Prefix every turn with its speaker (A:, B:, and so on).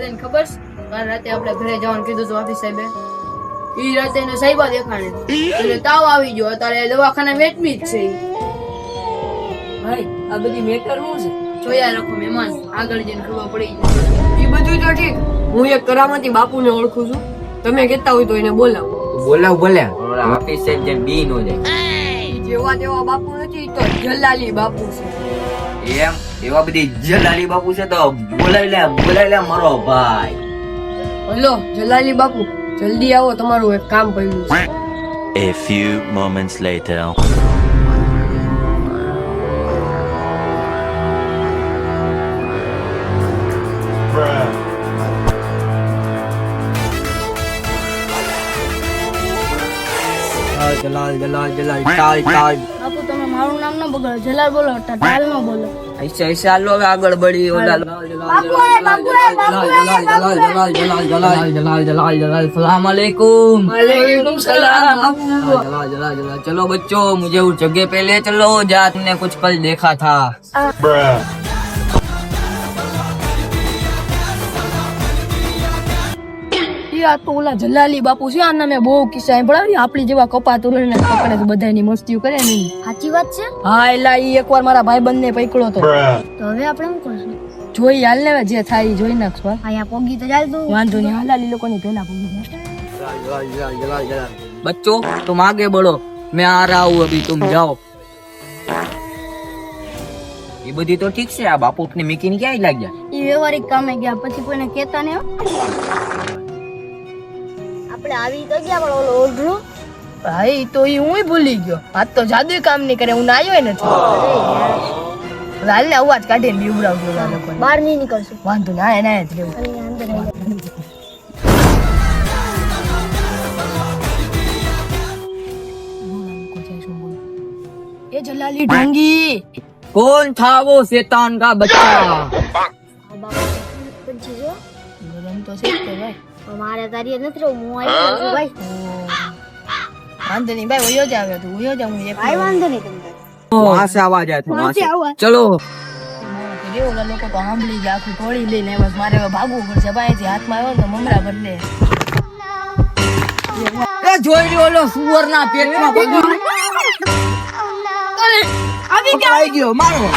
A: બધાને ખબર છે કાલ રાતે આપણે ઘરે જવાનું કીધું હતું ઓફિસ સાહેબે ઈ રાતે એને સાહેબા દેખાણે એટલે તાવ આવી ગયો અત્યારે દવાખાના વેટવી જ છે
B: ભાઈ આ બધી મેટર શું છે?
A: જોયા રાખો મહેમાન આગળ જઈને ખબર પડી
B: એ બધું તો ઠીક, હું એક કરામતી બાપુને ઓળખું છું, તમે કહેતા હોય તો એને બોલાવો.
C: બોલાવ ભલે ઓફિસ છે જે બી નો જાય
B: ઈ જેવા તેવા બાપુ નથી, ઈ તો જલાલી બાપુ છે.
C: એમ એવા બધી જલાલી બાપુ છે તો બોલાવી લે મારો ભાઈ.
B: હલો જલાલી બાપુ, જલ્દી આવો, તમારું એક કામ પડ્યું છે.
D: A few moments later.
C: Jalal ચાલ
A: બાપુ તમે મારું નામ ન બગાડો જલાલ બોલો ટાલ ન બોલો
C: ऐसा लो આગળ બળી ઓલા जलाल सलाम अलैकुम
B: वालेकुम सलाम.
C: जलाल चलो बच्चों मुझे उस जगह पे ले चलो जहाँ तुमने कुछ कल देखा था.
A: આ તો ઓલા જલાલી બાપુ છે આના મેં બહુ કિસ્સા સાંભળ્યા આપણી જેવા કપા તોડીને પકડે છે બધાની મસ્તીઓ કરે ને
E: સાચી વાત છે.
A: હા એટલે ઈ એકવાર મારા ભાઈબંધ ને પકડ્યો તો
E: તો હવે આપણે શું કરશું?
A: જોઈ હાલ ને જે થાય ઈ જોઈ નાખશું હાલ.
E: અહીંયા પોગી તો ચાલ તું.
A: વાંધો નહીં હાલાલી લોકોની પેલા પગી
C: बच्चों तुम आगे बढ़ो मैं आ रहा हूँ अभी तुम जाओ. ये बધી તો ઠીક છે આ બાપુ ને મીકીને ક્યાં લાગ્યા
E: ઈ વ્યવહારિક કામે ગયા પછી કોઈને કહેતા નહીં હો. આપણે આવી તો ગયા પણ ઓલો ઓઢળો
A: ભાઈ તો ઈ હું ભૂલી ગયો આજ તો જાદુ કામ નહીં કરે હું નાયો નથી હાલ ને અવાજ કાઢીને બીવડાવજો આ લોકોને
E: બહાર નહીં નીકળશું.
A: વાંધો ના એના જ રહેવું
E: અહીંયા અંદર આવી જા.
A: એ જલાલી ઢોંગી
C: कौन था वो शैतान का बच्चा
E: આ બાપા પંચી જો
A: ગરમ તો છે જ તે ભાઈ
E: પણ મારે તારી નથી રહું, હું આવી જાઉં છું ભાઈ.
A: વાંધો નહીં ભાઈ વયો જ આવ્યો તું વયો જા હું એક
E: ભાઈ વાંધો નહીં તમને.
C: वहाँ से आवाज आया था वहाँ से चलो
A: ઓલા લોકો તો સાંભળી ગયા આખું ટોળી લઈને બસ મારે હવે ભાગવું પડશે ભાઈ થી હાથમાં આવ્યો ને તો મમરા બદલે
C: ए જોઈ લ્યો ઓલો સુવર ના પેટમાં પગ
A: આવી
C: ગયો મારો